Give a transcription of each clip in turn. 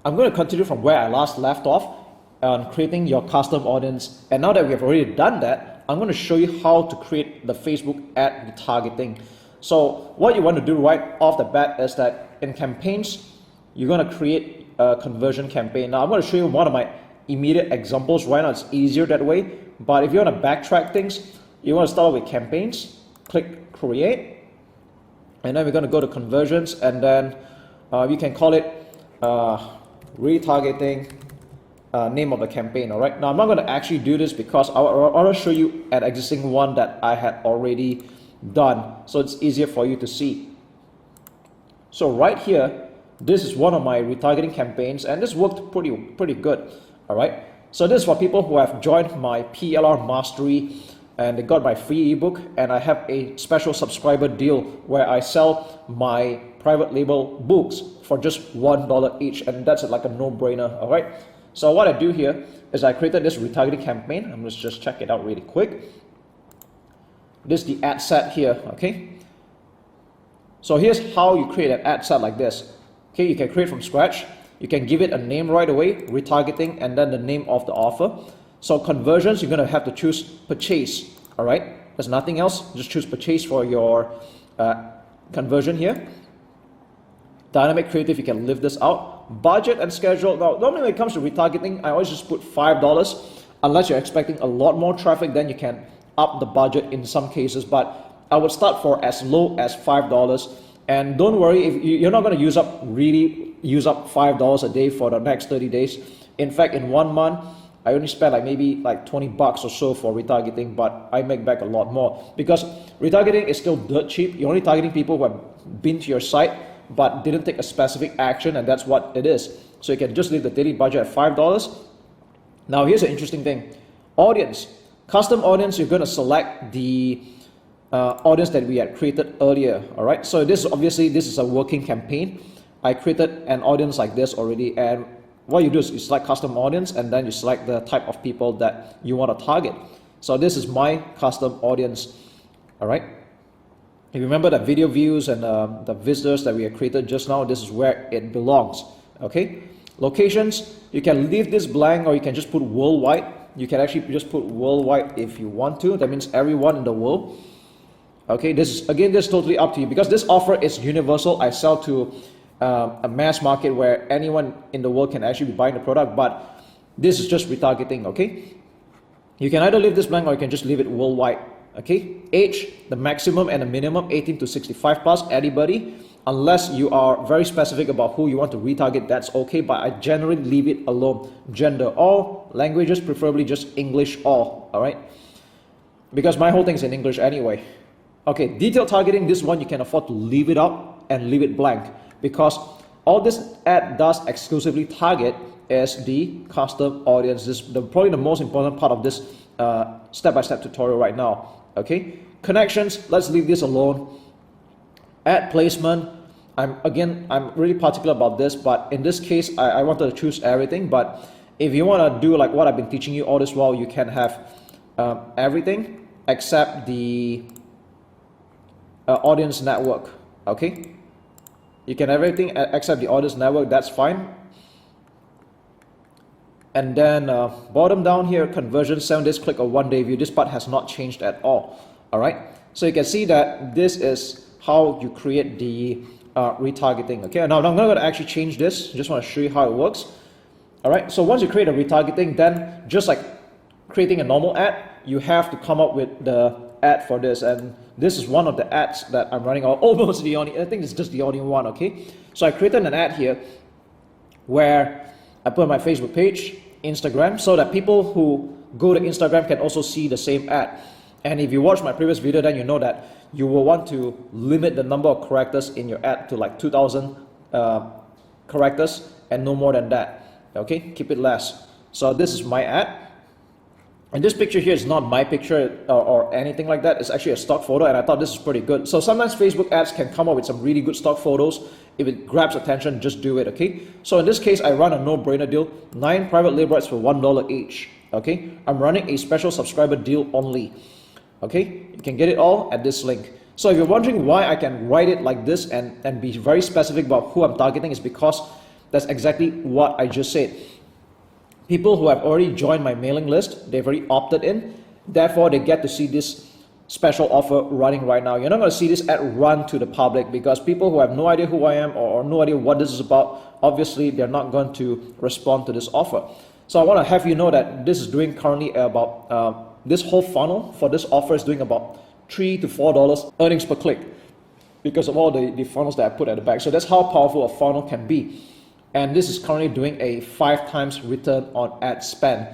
I'm going to continue from where I last left off on creating your custom audience. And now that we have already done that, I'm going to show you how to create the Facebook ad retargeting. So what you want to do right off the bat is that in campaigns, you're going to create a conversion campaign. Now I'm going to show you one of my immediate examples right now. It's easier that way. But if you want to backtrack things, you want to start with campaigns, click create, and then we're going to go to conversions, and then you can call it retargeting name of the campaign. All right, now I'm not going to actually do this because I want to show you an existing one that I had already done, so it's easier for you to see. So right here, this is one of my retargeting campaigns, and this worked pretty good. All right, so this is for people who have joined my PLR Mastery and they got my free ebook, and I have a special subscriber deal where I sell my private label books for just $1 each, and that's like a no-brainer. All right, so what I do here is I created this retargeting campaign. I'm just check it out really quick. This is the ad set here. Okay, so here's how you create an ad set like this. Okay, you can create from scratch. You can give it a name right away, retargeting, and then the name of the offer. So conversions, you're going to have to choose purchase. All right, there's nothing else. Just choose purchase for your conversion here. Dynamic creative, you can live this out. Budget and schedule. Now, normally when it comes to retargeting, I always just put $5. Unless you're expecting a lot more traffic, then you can up the budget in some cases. But I would start for as low as $5. And don't worry, if you're not going to use up $5 a day for the next 30 days. In fact, in 1 month, I only spent maybe $20 or so for retargeting, but I make back a lot more because retargeting is still dirt cheap. You're only targeting people who have been to your site but didn't take a specific action, and that's what it is. So you can just leave the daily budget at $5. Now here's an interesting thing. Audience, custom audience, you're going to select the audience that we had created earlier. All right, so this is a working campaign. I created an audience like this already, and what you do is you select custom audience, and then you select the type of people that you want to target. So this is my custom audience. All right, if you remember the video views and the visitors that we have created just now, this is where it belongs. Okay, locations, you can leave this blank or you can just put worldwide. You can actually just put worldwide if you want to. That means everyone in the world. Okay, this is totally up to you because this offer is universal. I sell to a mass market where anyone in the world can actually be buying the product, but this is just retargeting. Okay, you can either leave this blank or you can just leave it worldwide. Okay, age, the maximum and the minimum, 18 to 65 plus, anybody, unless you are very specific about who you want to retarget, that's okay, but I generally leave it alone. Gender, all, languages, preferably just English, all right, because my whole thing is in English anyway. Okay, detailed targeting, this one you can afford to leave it out and leave it blank, because all this ad does exclusively target is the custom audience. This is probably the most important part of this step-by-step tutorial right now. Okay, connections, let's leave this alone. Ad placement, I'm really particular about this, but in this case I wanted to choose everything. But if you want to do like what I've been teaching you all this while, you can have everything except the audience network. Okay, you can have everything except the audience network, that's fine. And then bottom down here, conversion, 7 days click or 1 day view. This part has not changed at all. All right, so you can see that this is how you create the retargeting. Okay, now I'm not going to actually change this, just want to show you how it works. All right, so once you create a retargeting, then just like creating a normal ad, you have to come up with the ad for this, and this is one of the ads that I'm running, or almost the only, I think it's just the only one. Okay, so I created an ad here where I put my Facebook page, Instagram, so that people who go to Instagram can also see the same ad. And if you watch my previous video, then you know that you will want to limit the number of characters in your ad to like 2,000 characters and no more than that. Okay, keep it less. So this is my ad, and this picture here is not my picture or anything like that. It's actually a stock photo, and I thought this is pretty good. So sometimes Facebook ads can come up with some really good stock photos. If it grabs attention, just do it. Okay, so in this case I run a no-brainer deal, 9 private label ads for $1 each. Okay, I'm running a special subscriber deal only. Okay, you can get it all at this link. So if you're wondering why I can write it like this and be very specific about who I'm targeting, is because That's exactly what I just said. People who have already joined my mailing list, they've already opted in, therefore they get to see this special offer running right now. You're not going to see this ad run to the public because people who have no idea who I am or no idea what this is about, obviously they're not going to respond to this offer. So I want to have you know that this is doing currently about, this whole funnel for this offer is doing about $3 to $4 earnings per click because of all the funnels that I put at the back. So that's how powerful a funnel can be. And this is currently doing a 5 times return on ad spend.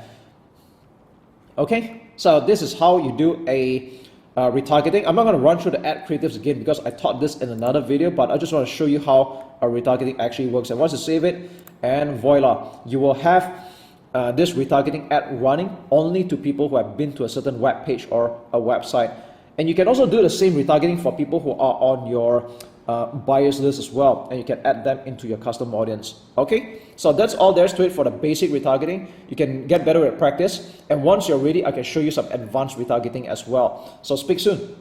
Okay, so this is how you do a retargeting. I'm not going to run through the ad creatives again because I taught this in another video, but I just want to show you how a retargeting actually works. And once you save it, and voila, you will have this retargeting ad running only to people who have been to a certain web page or a website. And you can also do the same retargeting for people who are on your buyers list as well, and you can add them into your custom audience. Okay, so that's all there is to it for the basic retargeting. You can get better at practice, and once you're ready, I can show you some advanced retargeting as well. So speak soon.